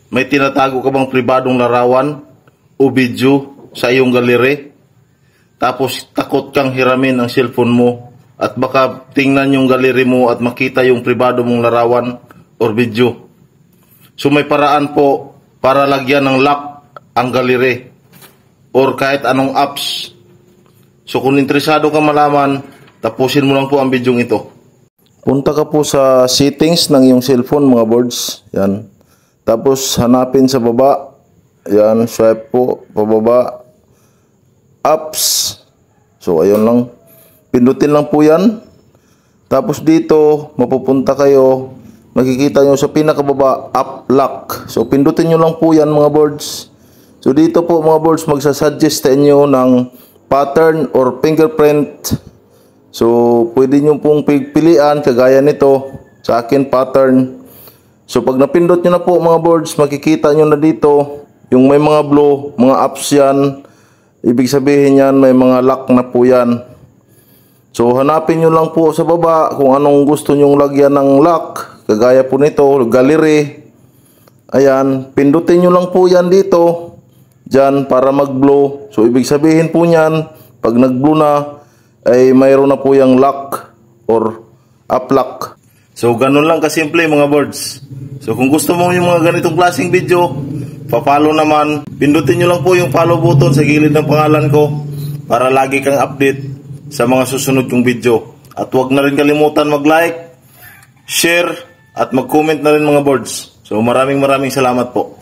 May tinatago ka bang pribadong larawan o video sa iyong galeri? Tapos takot kang hiramin ang cellphone mo at baka tingnan yung galeri mo at makita yung pribado mong larawan or video. So may paraan po para lagyan ng lock ang galeri or kahit anong apps. So kung interesado ka malaman, tapusin mo lang po ang video ito. Punta ka po sa settings ng iyong cellphone mga boards. Yan. Tapos hanapin sa baba. Yan, swipe po pababa. Apps. So ayun lang. Pindutin lang po yan. Tapos dito mapupunta kayo. Makikita nyo sa pinakababa, app lock. So pindutin nyo lang po yan mga boards. So dito po mga boards magsasuggest sa inyo ng pattern or fingerprint. So pwede nyo pong pilian kagaya nito. Sa akin pattern. So pag napindot nyo na po mga boards, makikita nyo na dito yung may mga blue, mga apps yan. Ibig sabihin yan may mga lock na po yan. So hanapin nyo lang po sa baba kung anong gusto nyong lagyan ng lock. Kagaya po nito, gallery. Ayan, pindutin nyo lang po yan dito. Dyan para mag-blow. So ibig sabihin po nyan, pag nag-blow na, ay mayroon na po yung lock or up lock. So ganun lang kasimple mga boards. So kung gusto mo yung mga ganitong klaseng video, pa-follow naman. Pindutin nyo lang po yung follow button sa gilid ng pangalan ko para lagi kang update sa mga susunod kong video. At huwag na rin kalimutan mag-like, share, at mag-comment na rin mga boards. So maraming salamat po.